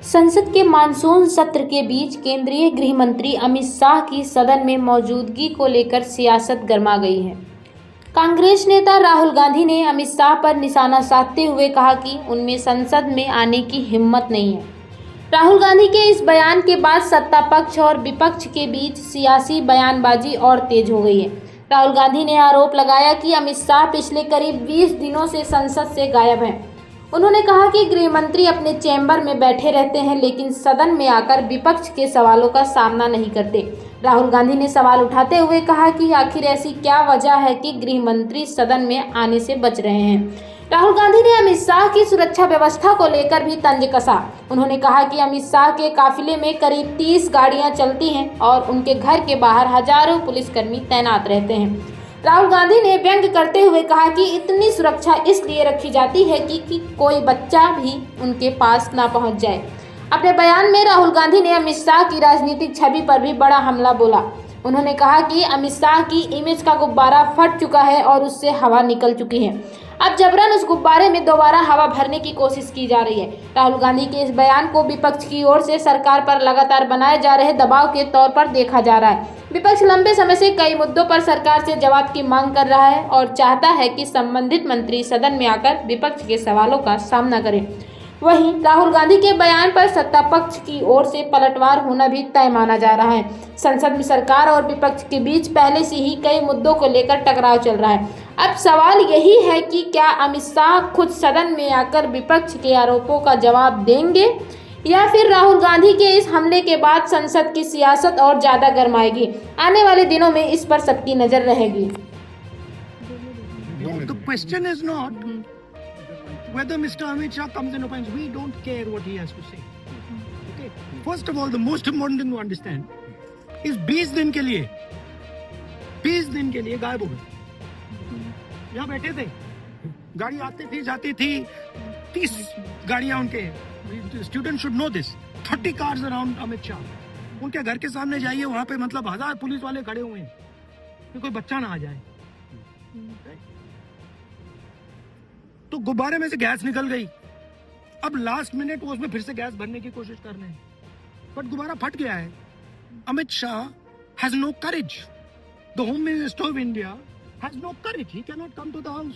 संसद के मानसून सत्र के बीच केंद्रीय गृह मंत्री अमित शाह की सदन में मौजूदगी को लेकर सियासत गर्मा गई है। कांग्रेस नेता राहुल गांधी ने अमित शाह पर निशाना साधते हुए कहा कि उनमें संसद में आने की हिम्मत नहीं है। राहुल गांधी के इस बयान के बाद सत्ता पक्ष और विपक्ष के बीच सियासी बयानबाजी और तेज हो गई है। राहुल गांधी ने आरोप लगाया कि अमित शाह पिछले करीब 20 दिनों से संसद से गायब हैं। उन्होंने कहा कि गृह मंत्री अपने चैम्बर में बैठे रहते हैं लेकिन सदन में आकर विपक्ष के सवालों का सामना नहीं करते। राहुल गांधी ने सवाल उठाते हुए कहा कि आखिर ऐसी क्या वजह है कि गृह मंत्री सदन में आने से बच रहे हैं। राहुल गांधी ने अमित शाह की सुरक्षा व्यवस्था को लेकर भी तंज कसा। उन्होंने कहा कि अमित शाह के काफिले में करीब 30 गाड़ियां चलती हैं और उनके घर के बाहर हजारों पुलिसकर्मी तैनात रहते हैं। राहुल गांधी ने व्यंग्य करते हुए कहा कि इतनी सुरक्षा इसलिए रखी जाती है कि कोई बच्चा भी उनके पास ना पहुंच जाए। अपने बयान में राहुल गांधी ने अमित शाह की राजनीतिक छवि पर भी बड़ा हमला बोला। उन्होंने कहा कि अमित शाह की इमेज का गुब्बारा फट चुका है और उससे हवा निकल चुकी है। अब जबरन उस गुब्बारे में दोबारा हवा भरने की कोशिश की जा रही है। राहुल गांधी के इस बयान को विपक्ष की ओर से सरकार पर लगातार बनाए जा रहे दबाव के तौर पर देखा जा रहा है। विपक्ष लंबे समय से कई मुद्दों पर सरकार से जवाब की मांग कर रहा है और चाहता है कि संबंधित मंत्री सदन में आकर विपक्ष के सवालों का सामना करें। वहीं राहुल गांधी के बयान पर सत्ता पक्ष की ओर से पलटवार होना भी तय माना जा रहा है। संसद में सरकार और विपक्ष के बीच पहले से ही कई मुद्दों को लेकर टकराव चल रहा है। अब सवाल यही है कि क्या अमित शाह खुद सदन में आकर विपक्ष के आरोपों का जवाब देंगे या फिर राहुल गांधी के इस हमले के बाद संसद की सियासत और ज्यादा गर्माएगी। आने वाले दिनों में इस पर सबकी नजर रहेगी। The question is not whether Mr. Amit Shah comes and opines. We don't care what he has to say. Okay. First of all, the most important thing to understand is 20 दिन के लिए गायब हो गए। यहाँ बैठे थे, गाड़ी आती थी जाती थी, 30 गाड़ियां उनके। Student should know this. 30 cars around Amit Shah. उनके घर के सामने जाइए, वहां पे मतलब 1000 पुलिस वाले खड़े हुए हैं कि कोई बच्चा ना आ जाए। तो गुब्बारे में से गैस निकल गई। अब लास्ट मिनट वो उसमें फिर से गैस भरने की कोशिश कर रहे हैं, बट गुब्बारा फट गया है। Amit Shah has no courage. The home minister of India has no courage. He cannot come to the house.